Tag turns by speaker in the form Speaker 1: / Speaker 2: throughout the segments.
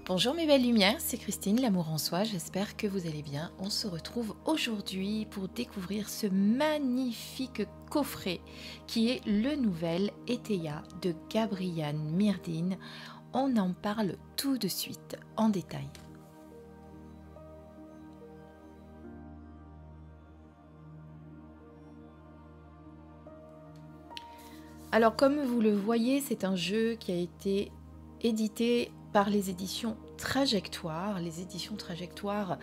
Speaker 1: Bonjour mes belles lumières, c'est Christine, l'amour en soi, j'espère que vous allez bien. On se retrouve aujourd'hui pour découvrir ce magnifique coffret qui est le nouvel Eteia de Gabriane Myrdine. On en parle tout de suite en détail. Alors comme vous le voyez, c'est un jeu qui a été édité par les éditions Trajectoire. Les éditions Trajectoire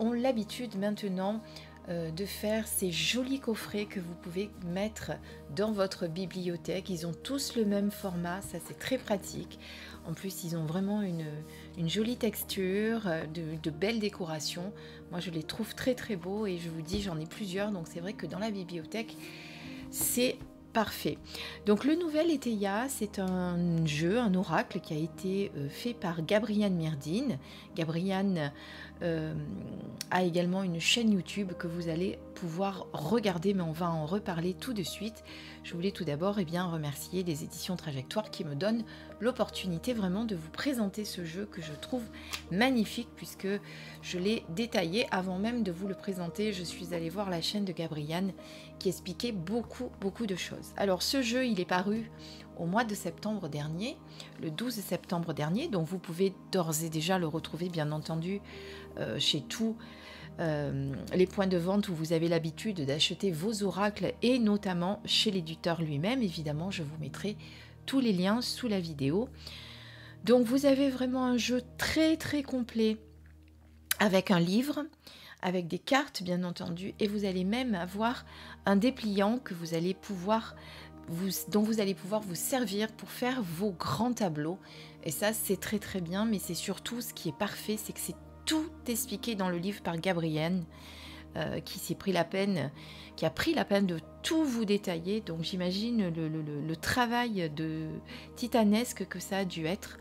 Speaker 1: ont l'habitude maintenant de faire ces jolis coffrets que vous pouvez mettre dans votre bibliothèque. Ils ont tous le même format, ça c'est très pratique. En plus, ils ont vraiment une jolie texture, de belles décorations. Moi, je les trouve très très beaux et je vous dis, j'en ai plusieurs. Donc c'est vrai que dans la bibliothèque, c'est parfait. Donc le nouvel Eteia, c'est un jeu, un oracle qui a été fait par Gabriane Myrdine. Gabriane a également une chaîne YouTube que vous allez pouvoir regarder, mais on va en reparler tout de suite. Je voulais tout d'abord remercier les éditions Trajectoire qui me donnent l'opportunité vraiment de vous présenter ce jeu que je trouve magnifique puisque je l'ai détaillé avant même de vous le présenter. Je suis allée voir la chaîne de Gabriane qui expliquait beaucoup de choses. Alors ce jeu, il est paru au mois de septembre dernier, le 12 septembre dernier, donc vous pouvez d'ores et déjà le retrouver bien entendu chez tous les points de vente où vous avez l'habitude d'acheter vos oracles et notamment chez l'éditeur lui-même. Évidemment, je vous mettrai tous les liens sous la vidéo. Donc vous avez vraiment un jeu très complet avec un livre, avec des cartes bien entendu, et vous allez même avoir un dépliant que vous allez pouvoir dont vous allez pouvoir vous servir pour faire vos grands tableaux. Et ça c'est très bien, mais c'est surtout ce qui est parfait, c'est que c'est tout expliqué dans le livre par Gabriane qui a pris la peine de tout vous détailler. Donc j'imagine le travail titanesque que ça a dû être.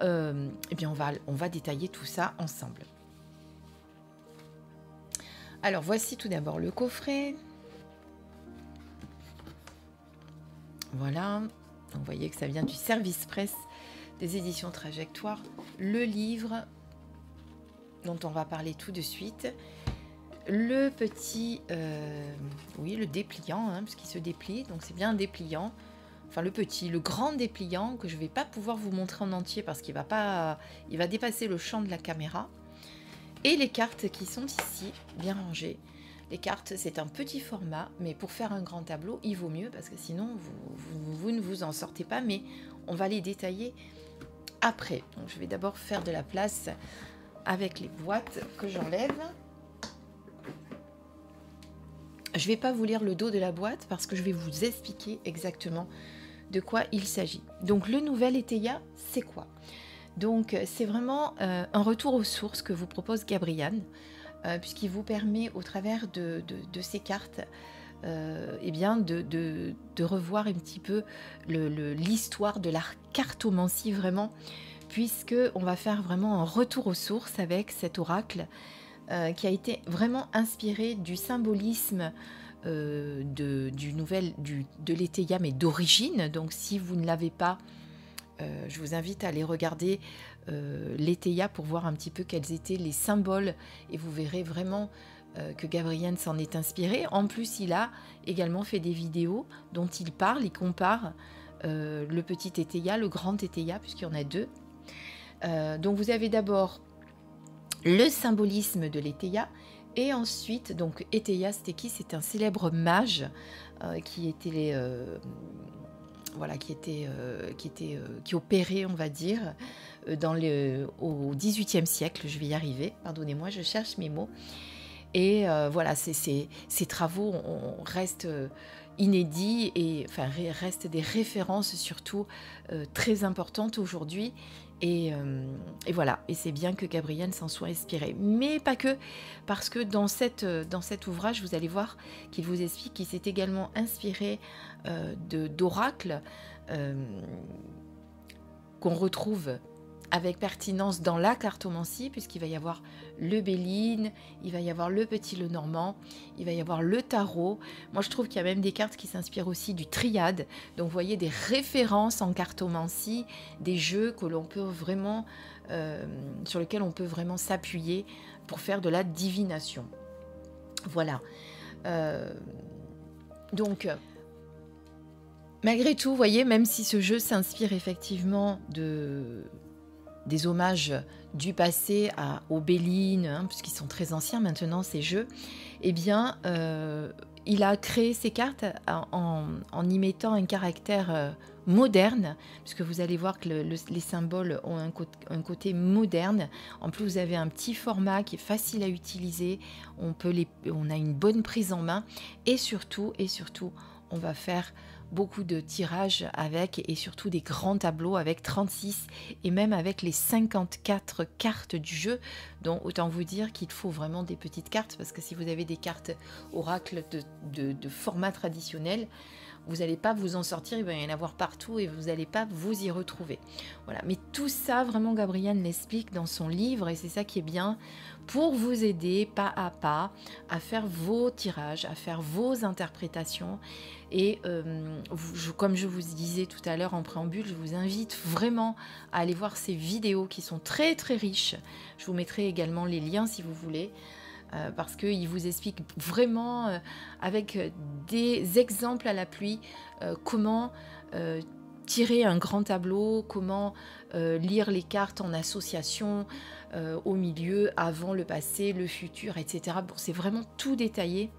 Speaker 1: Eh bien on va détailler tout ça ensemble. Alors voici tout d'abord le coffret. Voilà, donc, vous voyez que ça vient du service presse des éditions Trajectoire. Le livre dont on va parler tout de suite. Le petit, oui, le dépliant, puisqu'il se déplie, donc c'est bien un dépliant. Enfin le grand dépliant que je ne vais pas pouvoir vous montrer en entier parce qu'il va dépasser le champ de la caméra. Et les cartes qui sont ici, bien rangées. Les cartes, c'est un petit format, mais pour faire un grand tableau, il vaut mieux parce que sinon, vous ne vous en sortez pas, mais on va les détailler après. Donc, je vais d'abord faire de la place avec les boîtes que j'enlève. Je ne vais pas vous lire le dos de la boîte parce que je vais vous expliquer exactement de quoi il s'agit. Donc, le nouvel Eteia, c'est quoi ? Donc, c'est vraiment un retour aux sources que vous propose Gabriane. Puisqu'il vous permet au travers de ces cartes de revoir un petit peu l'histoire de la cartomancie vraiment, puisque on va faire vraiment un retour aux sources avec cet oracle qui a été vraiment inspiré du symbolisme de l'Eteia, mais d'origine. Donc si vous ne l'avez pas, je vous invite à aller regarder l'Eteia pour voir un petit peu quels étaient les symboles et vous verrez vraiment que Gabriane s'en est inspiré. En plus, il a également fait des vidéos dont il parle, il compare le petit Eteia, le grand Eteia, puisqu'il y en a deux. Donc vous avez d'abord le symbolisme de l'Eteia et ensuite, donc Eteia, c'était qui ? C'est un célèbre mage qui opérait, on va dire, au XVIIIe siècle. Je vais y arriver, pardonnez-moi, je cherche mes mots. Et voilà, ces travaux restent inédits et restent des références surtout très importantes aujourd'hui. Et voilà, et c'est bien que Gabriane s'en soit inspirée. Mais pas que, parce que dans cet ouvrage, vous allez voir qu'il vous explique qu'il s'est également inspiré d'oracles qu'on retrouve avec pertinence dans la cartomancie, puisqu'il va y avoir le Béline, il va y avoir le Petit Lenormand, il va y avoir le tarot. Moi, je trouve qu'il y a même des cartes qui s'inspirent aussi du triade. Donc, vous voyez des références en cartomancie, des jeux que l'on peut vraiment, sur lesquels on peut vraiment s'appuyer pour faire de la divination. Voilà. Donc, malgré tout, vous voyez, même si ce jeu s'inspire effectivement des hommages du passé aux Béline, hein, puisqu'ils sont très anciens maintenant ces jeux, eh bien, il a créé ces cartes en y mettant un caractère moderne, puisque vous allez voir que les symboles ont un côté moderne. En plus, vous avez un petit format qui est facile à utiliser, on a une bonne prise en main, et surtout, on va faire beaucoup de tirages avec, et surtout des grands tableaux avec 36 et même avec les 54 cartes du jeu. Donc autant vous dire qu'il faut vraiment des petites cartes, parce que si vous avez des cartes oracle de format traditionnel, vous n'allez pas vous en sortir, il va y en avoir partout et vous n'allez pas vous y retrouver. Voilà. Mais tout ça, vraiment, Gabrielle l'explique dans son livre, et c'est ça qui est bien, pour vous aider pas à pas à faire vos tirages, à faire vos interprétations. Et comme je vous disais tout à l'heure en préambule, je vous invite vraiment à aller voir ces vidéos qui sont très très riches. Je vous mettrai également les liens si vous voulez. Parce qu'il vous explique vraiment avec des exemples à la pluie comment tirer un grand tableau, comment lire les cartes en association au milieu, avant, le passé, le futur, etc. Bon, c'est vraiment tout détaillé.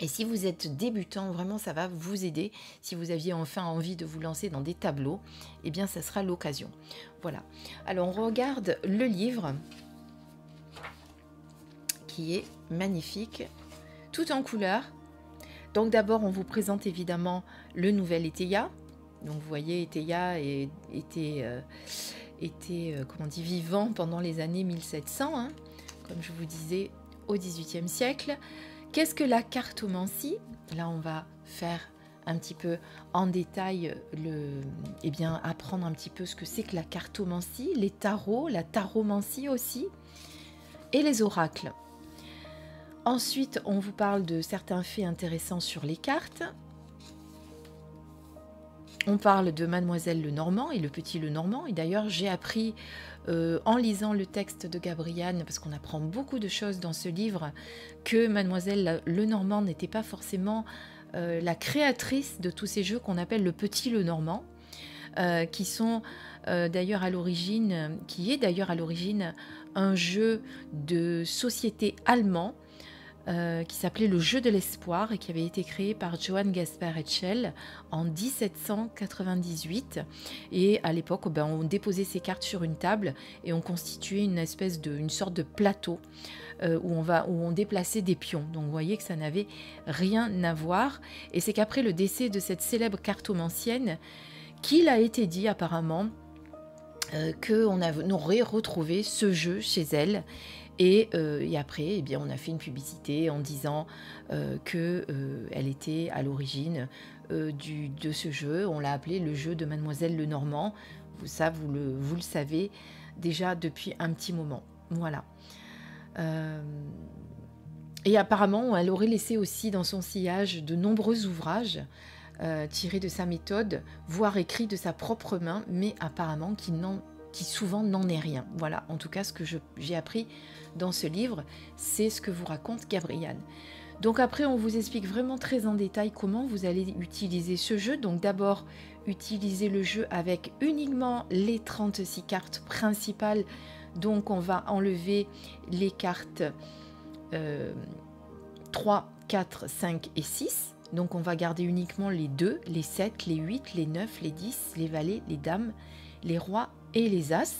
Speaker 1: Et si vous êtes débutant, vraiment ça va vous aider. Si vous aviez enfin envie de vous lancer dans des tableaux, eh bien ça sera l'occasion. Voilà. Alors on regarde le livre, qui est magnifique, tout en couleurs. Donc d'abord, on vous présente évidemment le nouvel Étéia. Donc vous voyez, Étéia était comment on dit, vivant pendant les années 1700, hein, comme je vous disais, au XVIIIe siècle. Qu'est-ce que la cartomancie? Là, on va faire un petit peu en détail, apprendre un petit peu ce que c'est que la cartomancie, les tarots, la taromancie aussi, et les oracles. Ensuite, on vous parle de certains faits intéressants sur les cartes. On parle de Mademoiselle Lenormand et le Petit Lenormand. Et d'ailleurs, j'ai appris en lisant le texte de Gabrielle, parce qu'on apprend beaucoup de choses dans ce livre, que Mademoiselle Lenormand n'était pas forcément la créatrice de tous ces jeux qu'on appelle le Petit Lenormand, qui est d'ailleurs à l'origine un jeu de société allemand, qui s'appelait le jeu de l'espoir et qui avait été créé par Johann Gaspard Etschel en 1798. Et à l'époque, on déposait ces cartes sur une table et on constituait une sorte de plateau où on déplaçait des pions. Donc vous voyez que ça n'avait rien à voir. Et c'est qu'après le décès de cette célèbre cartomancienne qu'il a été dit apparemment qu'on aurait retrouvé ce jeu chez elle. Et après, on a fait une publicité en disant qu'elle était à l'origine de ce jeu. On l'a appelé le jeu de Mademoiselle Lenormand. Ça, vous le savez déjà depuis un petit moment. Voilà. Et apparemment, elle aurait laissé aussi dans son sillage de nombreux ouvrages tirés de sa méthode, voire écrits de sa propre main, mais apparemment qui souvent n'en est rien. Voilà, en tout cas, ce que j'ai appris dans ce livre, c'est ce que vous raconte Gabrielle. Donc après, on vous explique vraiment très en détail comment vous allez utiliser ce jeu. Donc d'abord, utiliser le jeu avec uniquement les 36 cartes principales. Donc on va enlever les cartes 3, 4, 5 et 6. Donc on va garder uniquement les 2, les 7, les 8, les 9, les 10, les valets, les dames, les rois et les as.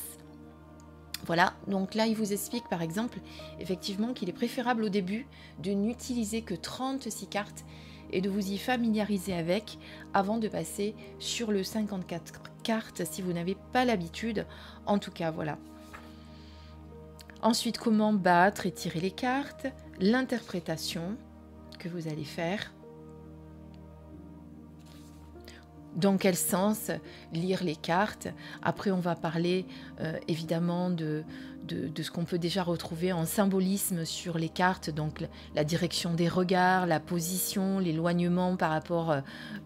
Speaker 1: Voilà, donc là il vous explique par exemple effectivement qu'il est préférable au début de n'utiliser que 36 cartes et de vous y familiariser avec avant de passer sur le 54 cartes si vous n'avez pas l'habitude. En tout cas, voilà. Ensuite, comment battre et tirer les cartes, l'interprétation que vous allez faire. dans quel sens lire les cartes. Après, on va parler évidemment de ce qu'on peut déjà retrouver en symbolisme sur les cartes, donc la direction des regards, la position, l'éloignement par rapport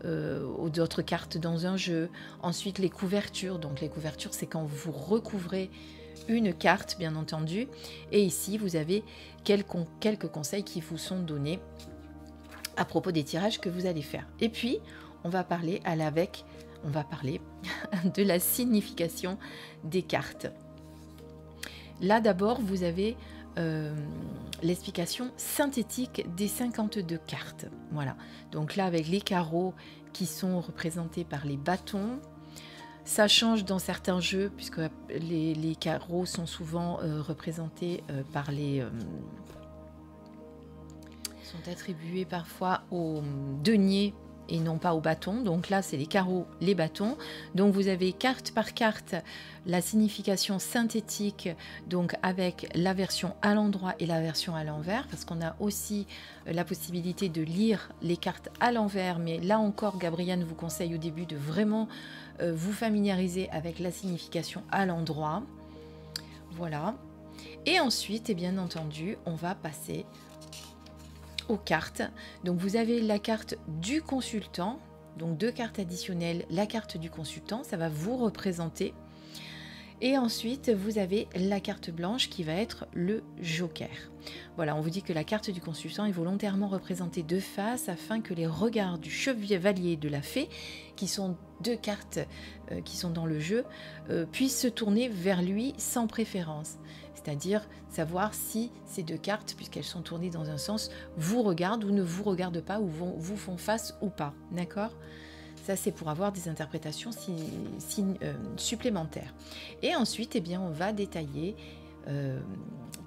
Speaker 1: aux autres cartes dans un jeu. Ensuite, les couvertures. Donc les couvertures, c'est quand vous recouvrez une carte, bien entendu. Et ici, vous avez quelques conseils qui vous sont donnés à propos des tirages que vous allez faire. Et puis, on va parler de la signification des cartes. Là, d'abord, vous avez l'explication synthétique des 52 cartes. Voilà. Donc là, avec les carreaux qui sont représentés par les bâtons. Ça change dans certains jeux, puisque les carreaux sont souvent représentés par les... sont attribués parfois aux deniers et non pas aux bâtons. Donc là, c'est les carreaux, les bâtons. Donc vous avez carte par carte la signification synthétique, donc avec la version à l'endroit et la version à l'envers, parce qu'on a aussi la possibilité de lire les cartes à l'envers. Mais là encore, Gabrielle vous conseille au début de vraiment vous familiariser avec la signification à l'endroit. Voilà. Et ensuite, et bien entendu, on va passer aux cartes. Donc vous avez la carte du consultant, donc 2 cartes additionnelles, la carte du consultant, ça va vous représenter. Et ensuite, vous avez la carte blanche qui va être le joker. Voilà, on vous dit que la carte du consultant est volontairement représentée de face afin que les regards du chevalier et de la fée, qui sont 2 cartes qui sont dans le jeu, puissent se tourner vers lui sans préférence. C'est-à-dire savoir si ces 2 cartes, puisqu'elles sont tournées dans un sens, vous regardent ou ne vous regardent pas, ou vous font face ou pas. D'accord ? Ça, c'est pour avoir des interprétations supplémentaires. Et ensuite, eh bien, on va détailler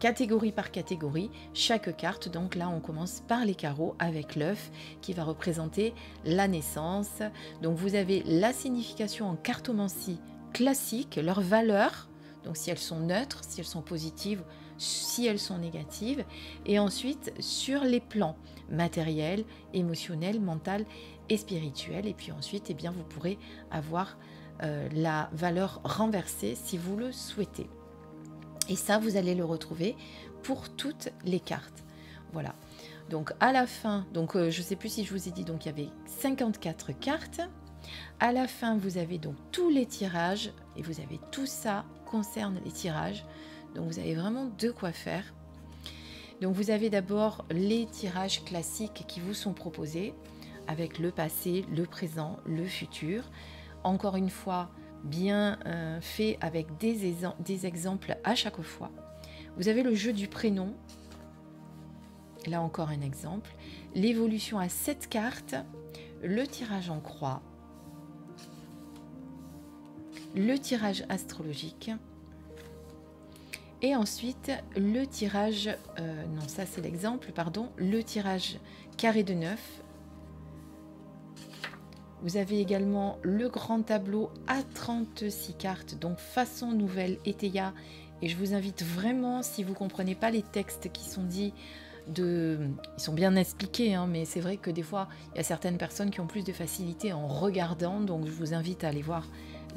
Speaker 1: catégorie par catégorie chaque carte. Donc là, on commence par les carreaux avec l'œuf qui va représenter la naissance. Donc vous avez la signification en cartomancie classique, leurs valeurs. Donc si elles sont neutres, si elles sont positives, si elles sont négatives. Et ensuite, sur les plans matériel, émotionnel, mental et spirituel. Et puis ensuite, eh bien, vous pourrez avoir la valeur renversée si vous le souhaitez. Et ça, vous allez le retrouver pour toutes les cartes. Voilà. Donc à la fin, donc je ne sais plus si je vous ai dit, donc il y avait 54 cartes. À la fin, vous avez donc tous les tirages et vous avez tout ça concerne les tirages. Donc vous avez vraiment de quoi faire. Donc vous avez d'abord les tirages classiques qui vous sont proposés avec le passé, le présent, le futur. Encore une fois, bien fait avec des exemples à chaque fois. Vous avez le jeu du prénom. Là encore un exemple. L'évolution à 7 cartes. Le tirage en croix. Le tirage astrologique. Et ensuite, le tirage, non ça c'est l'exemple, pardon, le tirage carré de 9. Vous avez également le grand tableau à 36 cartes, donc façon nouvelle Eteia. Et je vous invite vraiment, si vous ne comprenez pas les textes qui sont dits, ils sont bien expliqués, hein, mais c'est vrai que des fois, il y a certaines personnes qui ont plus de facilité en regardant, donc je vous invite à aller voir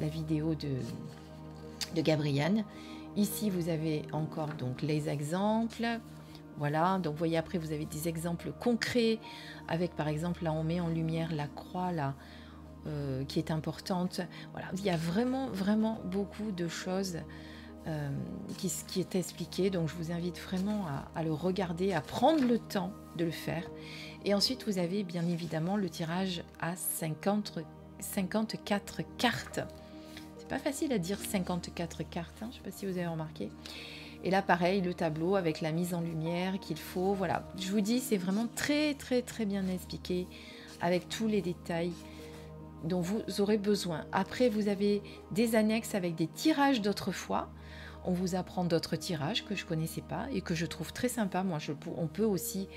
Speaker 1: la vidéo de Gabrielle. Ici, vous avez encore donc les exemples. Voilà, donc vous voyez après, vous avez des exemples concrets avec, par exemple, là, on met en lumière la croix, là, qui est importante. Voilà, il y a vraiment, vraiment beaucoup de choses qui est expliqué. Donc, je vous invite vraiment à le regarder, à prendre le temps de le faire. Et ensuite, vous avez bien évidemment le tirage à 54 cartes. C'est pas facile à dire 54 cartes, hein, je ne sais pas si vous avez remarqué. Et là, pareil, le tableau avec la mise en lumière qu'il faut. Voilà, je vous dis, c'est vraiment très, très, très bien expliqué avec tous les détails dont vous aurez besoin. Après, vous avez des annexes avec des tirages d'autrefois. On vous apprend d'autres tirages que je ne connaissais pas et que je trouve très sympa. Moi, on peut aussi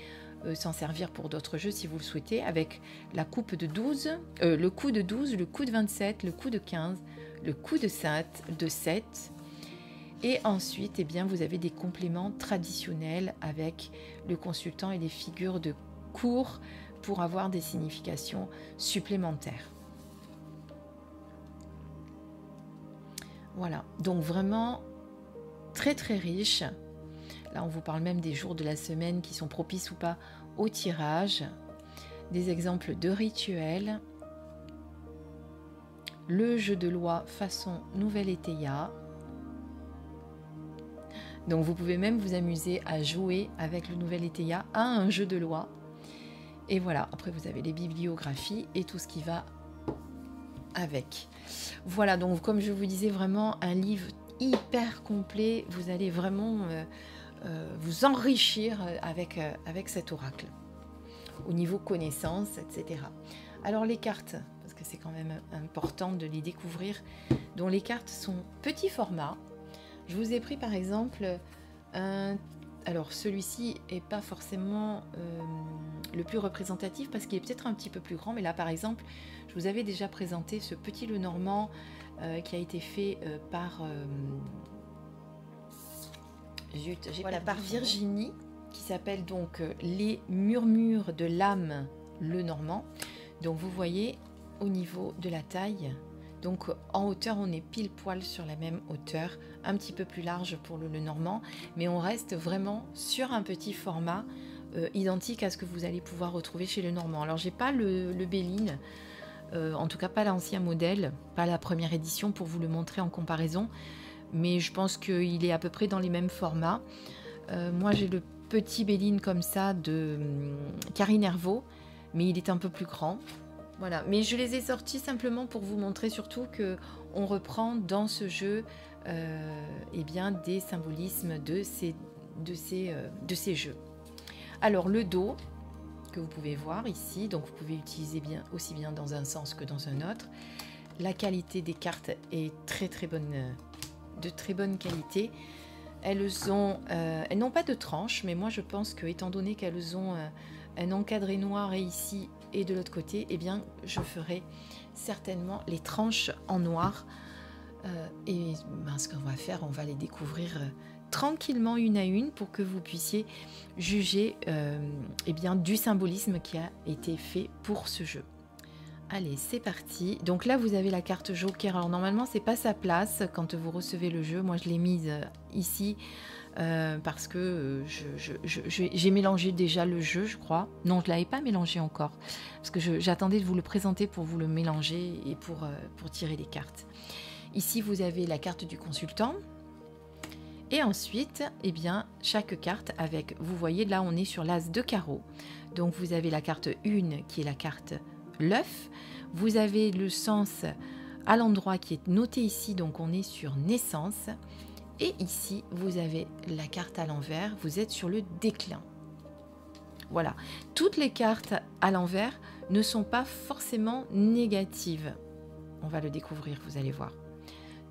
Speaker 1: s'en servir pour d'autres jeux si vous le souhaitez, avec la coupe de 12, le coup de 12, le coup de 27, le coup de 15, le coup de 7, et ensuite, eh bien, vous avez des compléments traditionnels avec le consultant et les figures de cours pour avoir des significations supplémentaires. Voilà, donc vraiment très très riche. Là, on vous parle même des jours de la semaine qui sont propices ou pas au tirage. Des exemples de rituels. Le jeu de loi façon Nouvelle Eteia. Donc vous pouvez même vous amuser à jouer avec le Nouvel Eteia à un jeu de loi. Et voilà, après vous avez les bibliographies et tout ce qui va avec. Voilà, donc comme je vous disais, vraiment un livre hyper complet. Vous allez vraiment vous enrichir avec cet oracle au niveau connaissance, etc. Alors les cartes, parce que c'est quand même important de les découvrir, dont les cartes sont petit format. Je vous ai pris par exemple alors celui-ci est pas forcément le plus représentatif parce qu'il est peut-être un petit peu plus grand, mais là par exemple je vous avais déjà présenté ce petit Lenormand qui a été fait par par Virginie, qui s'appelle donc Les Murmures de l'âme Lenormand. Donc vous voyez au niveau de la taille, donc en hauteur on est pile poil sur la même hauteur, un petit peu plus large pour le Lenormand, mais on reste vraiment sur un petit format identique à ce que vous allez pouvoir retrouver chez le Normand. Alors j'ai pas le Béline, en tout cas pas l'ancien modèle, pas la première édition pour vous le montrer en comparaison, mais je pense qu'il est à peu près dans les mêmes formats. Moi j'ai le petit Béline comme ça de Karine Hervaux, mais il est un peu plus grand. Voilà, mais je les ai sortis simplement pour vous montrer surtout que on reprend dans ce jeu eh bien, des symbolismes de ces jeux. Alors le dos que vous pouvez voir ici, donc vous pouvez utiliser aussi bien dans un sens que dans un autre. La qualité des cartes est très très bonne, de très bonne qualité. Elles n'ont pas de tranche, mais moi je pense que étant donné qu'elles ont un encadré noir ici et de l'autre côté, eh bien je ferai certainement les tranches en noir. Et ce qu'on va faire, on va les découvrir tranquillement une à une pour que vous puissiez juger eh bien, du symbolisme qui a été fait pour ce jeu. Allez, c'est parti. Donc là, vous avez la carte Joker. Alors normalement, c'est pas sa place quand vous recevez le jeu. Moi, je l'ai mise ici parce que j'ai mélangé déjà le jeu, je crois. Non, je l'avais pas mélangé encore parce que j'attendais de vous le présenter pour vous le mélanger et pour tirer les cartes. Ici, vous avez la carte du consultant. Et ensuite, eh bien, chaque carte avec, vous voyez, là, on est sur l'as de carreau. Donc, vous avez la carte 1 qui est la carte l'œuf. Vous avez le sens à l'endroit qui est noté ici, donc on est sur naissance. Et ici, vous avez la carte à l'envers, vous êtes sur le déclin. Voilà. Toutes les cartes à l'envers ne sont pas forcément négatives. On va le découvrir, vous allez voir.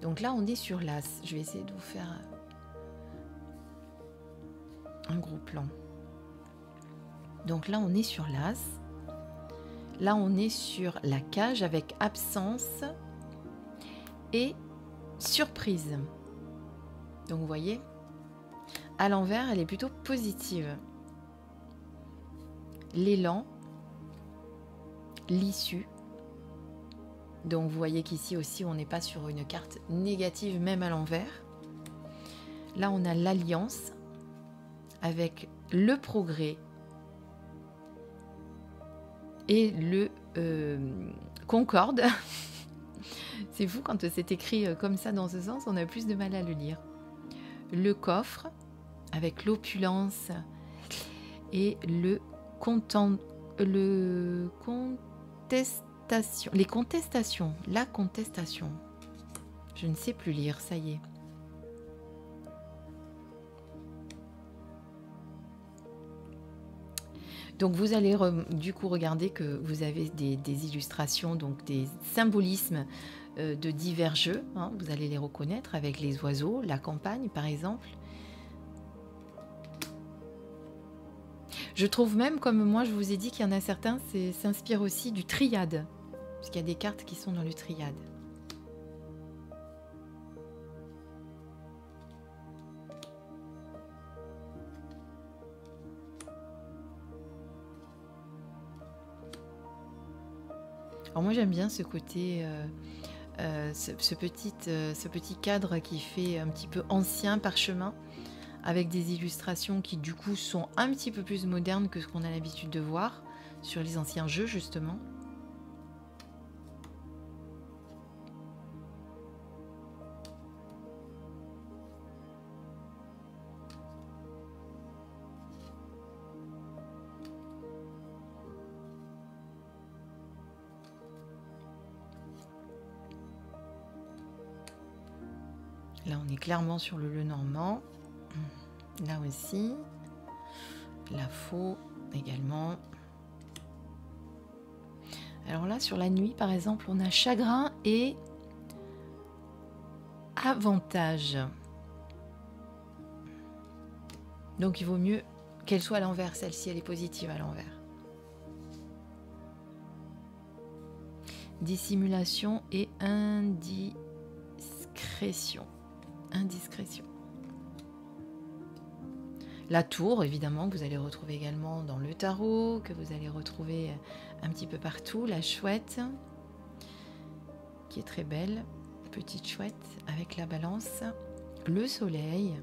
Speaker 1: Donc là, on est sur l'as. Je vais essayer de vous faire un gros plan. Donc là, on est sur l'as. Là, on est sur la cage avec absence et surprise. Donc, vous voyez, à l'envers, elle est plutôt positive. L'élan, l'issue. Donc, vous voyez qu'ici aussi, on n'est pas sur une carte négative, même à l'envers. Là, on a l'alliance avec le progrès et le concorde. C'est fou quand c'est écrit comme ça dans ce sens, on a plus de mal à le lire. Le coffre avec l'opulence et les contestations, la contestation. Je ne sais plus lire, ça y est. Donc vous allez du coup regarder que vous avez des illustrations, donc des symbolismes de divers jeux. Hein, vous allez les reconnaître avec les oiseaux, la campagne par exemple. Je trouve même, comme moi je vous ai dit, qu'il y en a certains s'inspirent aussi du triade, puisqu'il y a des cartes qui sont dans le triade. Alors moi j'aime bien ce côté ce petit cadre qui fait un petit peu ancien parchemin, avec des illustrations qui du coup sont un petit peu plus modernes que ce qu'on a l'habitude de voir sur les anciens jeux justement. Là on est clairement sur le Lenormand. Là aussi, la faux également. Alors là, sur la nuit, par exemple, on a chagrin et avantage. Donc il vaut mieux qu'elle soit à l'envers, celle-ci, elle est positive à l'envers. Dissimulation et indiscrétion. Indiscrétion. La tour, évidemment, que vous allez retrouver également dans le tarot, que vous allez retrouver un petit peu partout. La chouette, qui est très belle, petite chouette, avec la balance. Le soleil.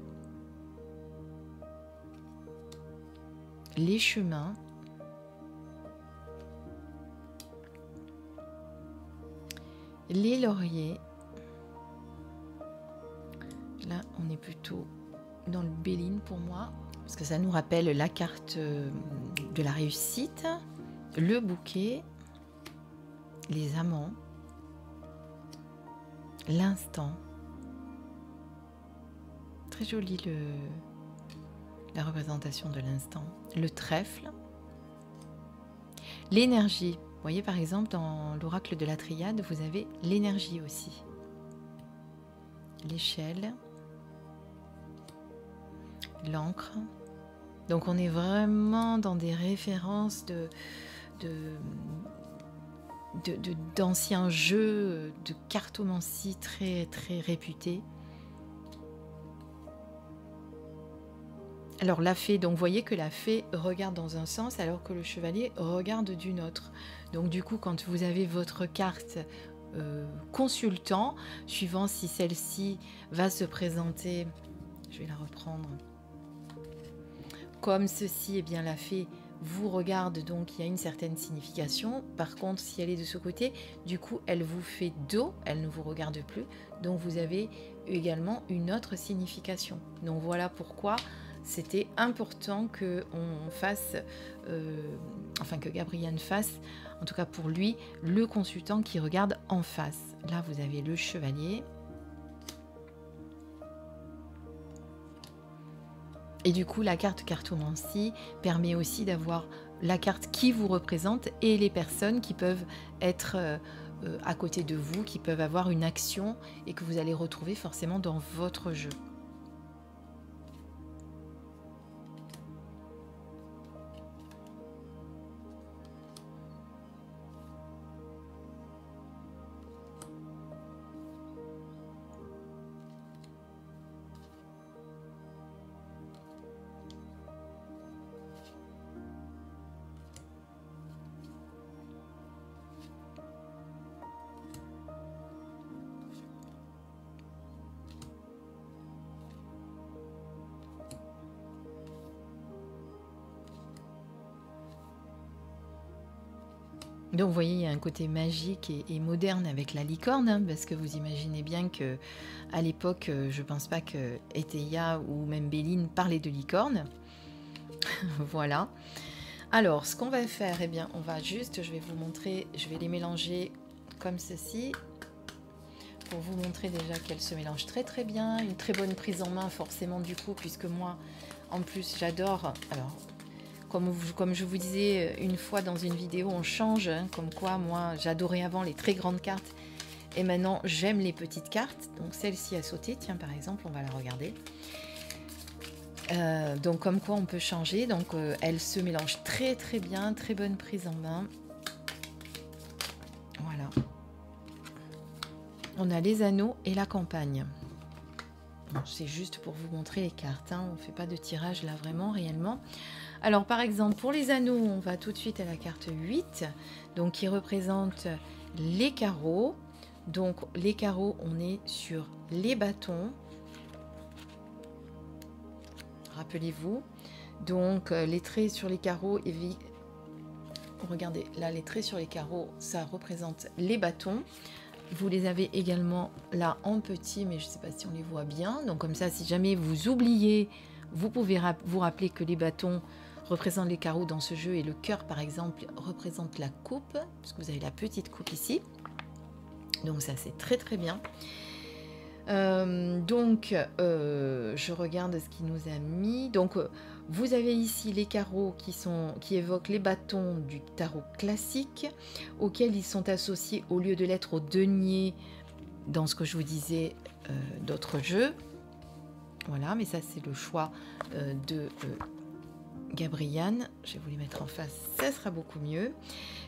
Speaker 1: Les chemins. Les lauriers. Là, on est plutôt dans le Béline pour moi. Parce que ça nous rappelle la carte de la réussite, le bouquet, les amants, l'instant. Très joli la représentation de l'instant. Le trèfle, l'énergie. Vous voyez par exemple dans l'oracle de la Triade, vous avez l'énergie aussi. L'échelle. L'encre. Donc on est vraiment dans des références d'anciens jeux de cartomancie très très réputés. Alors la fée, donc vous voyez que la fée regarde dans un sens alors que le chevalier regarde d'une autre. Donc du coup quand vous avez votre carte consultant, suivant si celle-ci va se présenter, je vais la reprendre comme ceci, et bien la fée vous regarde, donc il y a une certaine signification. Par contre, si elle est de ce côté, du coup, elle vous fait dos, elle ne vous regarde plus. Donc vous avez également une autre signification. Donc voilà pourquoi c'était important que on fasse, enfin que Gabriel fasse, en tout cas pour lui, le consultant qui regarde en face. Là, vous avez le chevalier. Et du coup, la carte cartomancie permet aussi d'avoir la carte qui vous représente et les personnes qui peuvent être à côté de vous, qui peuvent avoir une action et que vous allez retrouver forcément dans votre jeu. Donc vous voyez, il y a un côté magique et moderne avec la licorne, hein, parce que vous imaginez bien que à l'époque, je pense pas que Eteia ou même Béline parlaient de licorne. Voilà. Alors, ce qu'on va faire, eh bien, on va juste, je vais vous montrer, je vais les mélanger comme ceci, pour vous montrer déjà qu'elles se mélangent très très bien. Une très bonne prise en main forcément du coup, puisque moi, en plus, j'adore... Alors, comme je vous disais une fois dans une vidéo, on change, hein, comme quoi moi j'adorais avant les très grandes cartes et maintenant j'aime les petites cartes. Donc celle-ci a sauté, tiens par exemple, on va la regarder. Donc comme quoi on peut changer, donc elle se mélange très très bien, très bonne prise en main. Voilà. On a les anneaux et la campagne. Bon, c'est juste pour vous montrer les cartes, hein, on ne fait pas de tirage là vraiment, réellement. Alors par exemple pour les anneaux, on va tout de suite à la carte 8, donc qui représente les carreaux. Donc les carreaux, on est sur les bâtons. Rappelez-vous. Donc les traits sur les carreaux, regardez, là les traits sur les carreaux, ça représente les bâtons. Vous les avez également là en petit, mais je ne sais pas si on les voit bien. Donc comme ça, si jamais vous oubliez, vous pouvez vous rappeler que les bâtons représentent les carreaux dans ce jeu et le cœur, par exemple, représente la coupe, parce que vous avez la petite coupe ici. Donc ça, c'est très très bien. Je regarde ce qu'il nous a mis. Donc vous avez ici les carreaux qui évoquent les bâtons du tarot classique, auxquels ils sont associés au lieu de l'être au denier dans ce que je vous disais d'autres jeux. Voilà, mais ça c'est le choix de Gabriane. Je vais vous les mettre en face, ça sera beaucoup mieux.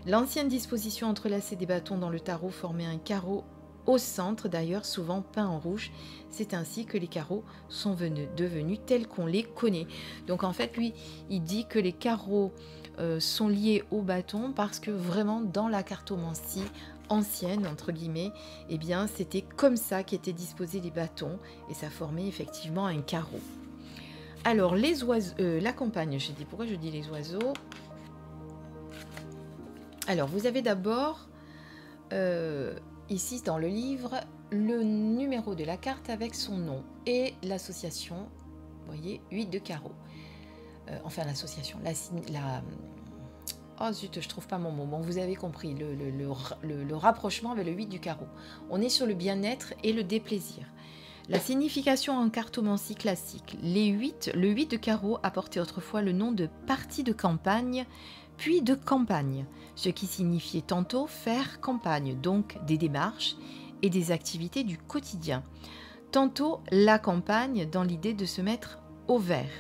Speaker 1: L'ancienne disposition entrelacée des bâtons dans le tarot formait un carreau au centre, d'ailleurs souvent peint en rouge. C'est ainsi que les carreaux sont devenus tels qu'on les connaît. Donc en fait, lui, il dit que les carreaux sont liés au bâton parce que vraiment dans la cartomancie ancienne, entre guillemets, eh bien c'était comme ça qu'étaient disposés les bâtons et ça formait effectivement un carreau. Alors les oiseaux, la campagne, j'ai dit, pourquoi je dis les oiseaux? Alors vous avez d'abord ici dans le livre le numéro de la carte avec son nom et l'association, vous voyez, 8 de carreau. Enfin l'association, oh zut, je trouve pas mon mot. Bon, vous avez compris, le rapprochement avec le 8 du carreau. On est sur le bien-être et le déplaisir. La signification en cartomancie classique. Le 8 de carreau apportait autrefois le nom de partie de campagne, puis de campagne, ce qui signifiait tantôt faire campagne, donc des démarches et des activités du quotidien. Tantôt la campagne dans l'idée de se mettre au vert.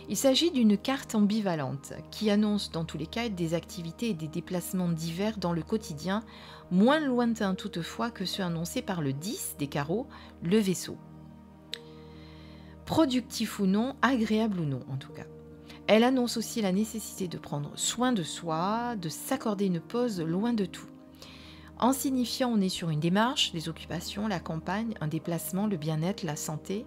Speaker 1: Il s'agit d'une carte ambivalente qui annonce dans tous les cas des activités et des déplacements divers dans le quotidien, moins lointains toutefois que ceux annoncés par le 10 des carreaux, le vaisseau. Productif ou non, agréable ou non en tout cas. Elle annonce aussi la nécessité de prendre soin de soi, de s'accorder une pause loin de tout. En signifiant, on est sur une démarche, des occupations, la campagne, un déplacement, le bien-être, la santé.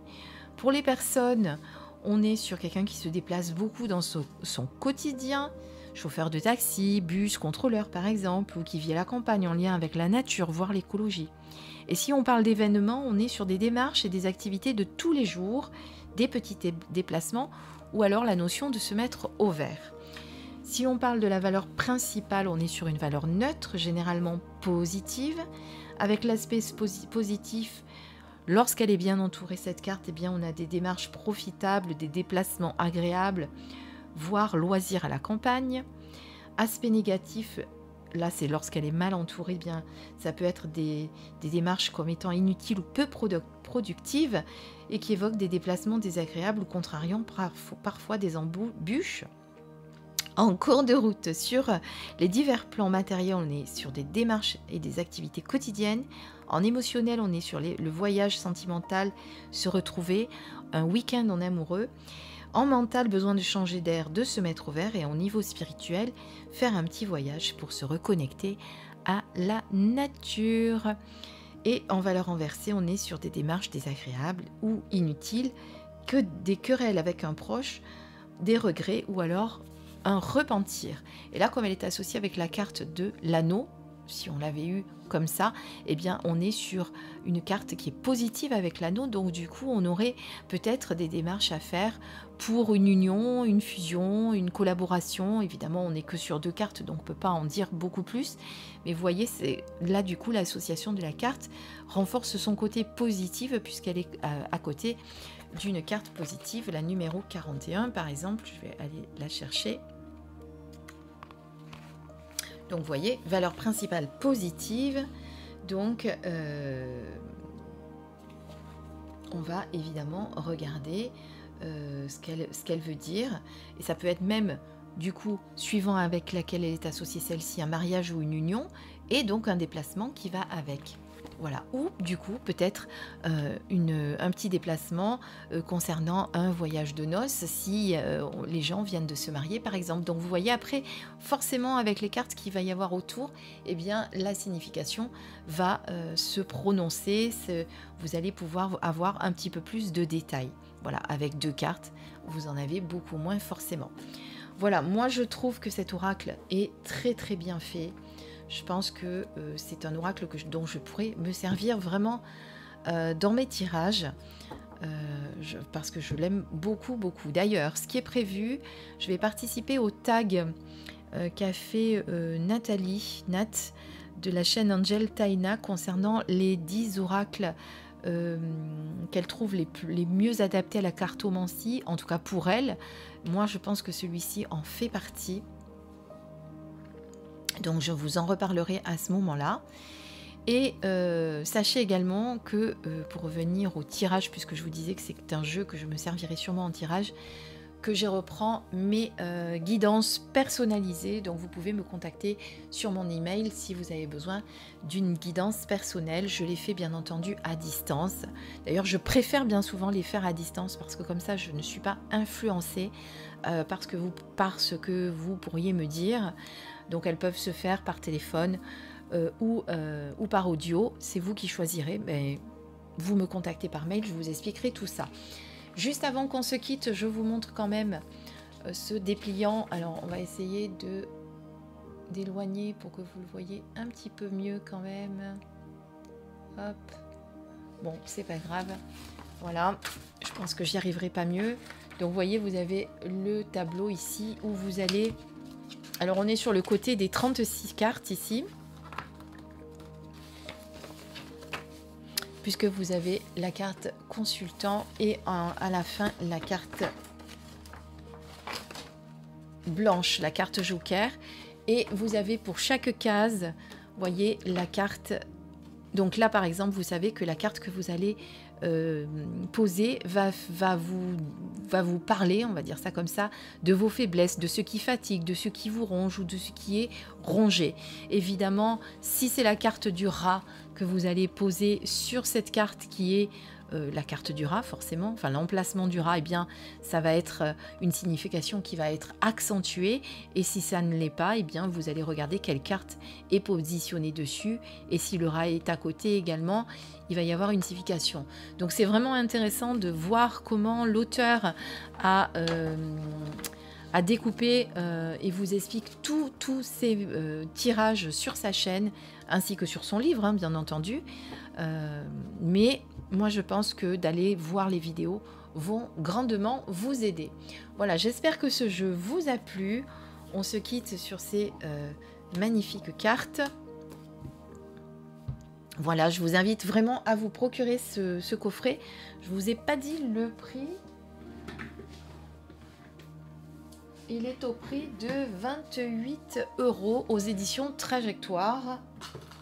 Speaker 1: Pour les personnes, on est sur quelqu'un qui se déplace beaucoup dans son quotidien, chauffeur de taxi, bus, contrôleur par exemple, ou qui vit à la campagne en lien avec la nature, voire l'écologie. Et si on parle d'événements, on est sur des démarches et des activités de tous les jours, des petits déplacements, ou alors la notion de se mettre au vert. Si on parle de la valeur principale, on est sur une valeur neutre, généralement positive, avec l'aspect positif. Lorsqu'elle est bien entourée, cette carte, eh bien, on a des démarches profitables, des déplacements agréables, voire loisirs à la campagne. Aspect négatif, là c'est lorsqu'elle est mal entourée, eh bien, ça peut être des démarches comme étant inutiles ou peu productives et qui évoquent des déplacements désagréables ou contrariant parfois des embûches. En cours de route, sur les divers plans matériels, on est sur des démarches et des activités quotidiennes. En émotionnel, on est sur le voyage sentimental, se retrouver, un week-end en amoureux. En mental, besoin de changer d'air, de se mettre au vert. Et en niveau spirituel, faire un petit voyage pour se reconnecter à la nature. Et en valeur inversée, on est sur des démarches désagréables ou inutiles, que des querelles avec un proche, des regrets ou alors un repentir. Et là, comme elle est associée avec la carte de l'anneau, si on l'avait eu comme ça, eh bien on est sur une carte qui est positive avec l'anneau, donc du coup on aurait peut-être des démarches à faire pour une union, une fusion, une collaboration. Évidemment on n'est que sur 2 cartes, donc on ne peut pas en dire beaucoup plus, mais vous voyez, c'est là du coup l'association de la carte renforce son côté positif puisqu'elle est à côté d'une carte positive, la numéro 41 par exemple. Je vais aller la chercher. Donc vous voyez, valeur principale positive, donc on va évidemment regarder ce qu'elle veut dire, et ça peut être même du coup, suivant avec laquelle elle est associée celle-ci, un mariage ou une union, et donc un déplacement qui va avec. Voilà, ou du coup peut-être un petit déplacement concernant un voyage de noces si les gens viennent de se marier par exemple. Donc vous voyez après forcément avec les cartes qu'il va y avoir autour, eh bien la signification va se prononcer, vous allez pouvoir avoir un petit peu plus de détails. Voilà, avec 2 cartes, vous en avez beaucoup moins forcément. Voilà, moi je trouve que cet oracle est très très bien fait. Je pense que c'est un oracle dont je pourrais me servir vraiment dans mes tirages parce que je l'aime beaucoup, beaucoup. D'ailleurs, ce qui est prévu, je vais participer au tag qu'a fait Nathalie, Nat, de la chaîne Angel Taina concernant les 10 oracles qu'elle trouve les mieux adaptés à la cartomancie, en tout cas pour elle. Moi, je pense que celui-ci en fait partie. Donc je vous en reparlerai à ce moment-là. Et sachez également que pour revenir au tirage, puisque je vous disais que c'est un jeu que je me servirai sûrement en tirage, que je reprends mes guidances personnalisées. Donc vous pouvez me contacter sur mon email si vous avez besoin d'une guidance personnelle. Je les fais bien entendu à distance. D'ailleurs je préfère bien souvent les faire à distance parce que comme ça je ne suis pas influencée parce que vous pourriez me dire. Donc elles peuvent se faire par téléphone ou par audio. C'est vous qui choisirez. Mais vous me contactez par mail, je vous expliquerai tout ça. Juste avant qu'on se quitte, je vous montre quand même ce dépliant. Alors on va essayer d'éloigner pour que vous le voyez un petit peu mieux quand même. Hop. Bon, c'est pas grave. Voilà, je pense que j'y arriverai pas mieux. Donc vous voyez, vous avez le tableau ici où vous allez... Alors on est sur le côté des 36 cartes ici. Puisque vous avez la carte consultant et à la fin la carte blanche, la carte joker. Et vous avez pour chaque case, voyez, la carte. Donc là par exemple, vous savez que la carte que vous allez poser va vous parler, on va dire ça comme ça, de vos faiblesses, de ce qui fatigue, de ce qui vous ronge ou de ce qui est rongé. Évidemment, si c'est la carte du rat que vous allez poser sur cette carte qui est la carte du rat forcément, enfin l'emplacement du rat, eh bien ça va être une signification qui va être accentuée, et si ça ne l'est pas, eh bien vous allez regarder quelle carte est positionnée dessus, et si le rat est à côté également, il va y avoir une signification. Donc c'est vraiment intéressant de voir comment l'auteur a découpé et vous explique tous ces tirages sur sa chaîne, ainsi que sur son livre, hein, bien entendu. Mais moi, je pense que d'aller voir les vidéos vont grandement vous aider. Voilà, j'espère que ce jeu vous a plu. On se quitte sur ces magnifiques cartes. Voilà, je vous invite vraiment à vous procurer ce coffret. Je ne vous ai pas dit le prix. Il est au prix de 28 € aux éditions Trajectoire.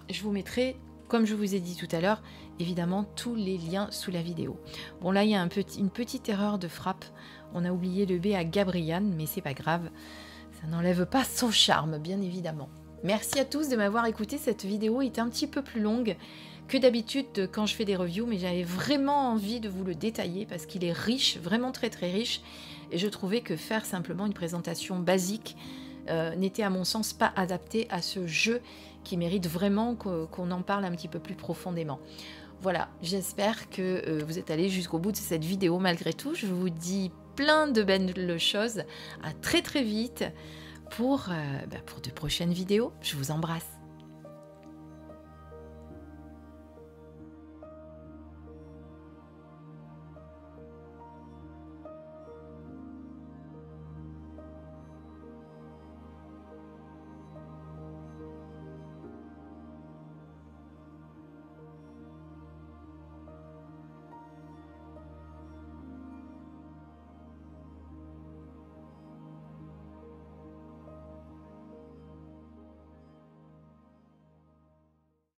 Speaker 1: Je vous mettrai, comme je vous ai dit tout à l'heure, évidemment tous les liens sous la vidéo. Bon là, il y a une petite erreur de frappe. On a oublié le B à Gabriane, mais c'est pas grave. Ça n'enlève pas son charme, bien évidemment. Merci à tous de m'avoir écouté. Cette vidéo est un petit peu plus longue que d'habitude quand je fais des reviews, mais j'avais vraiment envie de vous le détailler parce qu'il est riche, vraiment très très riche. Et je trouvais que faire simplement une présentation basique n'était à mon sens pas adapté à ce jeu qui mérite vraiment qu'on en parle un petit peu plus profondément. Voilà, j'espère que vous êtes allés jusqu'au bout de cette vidéo malgré tout. Je vous dis plein de belles choses. À très très vite pour de prochaines vidéos. Je vous embrasse.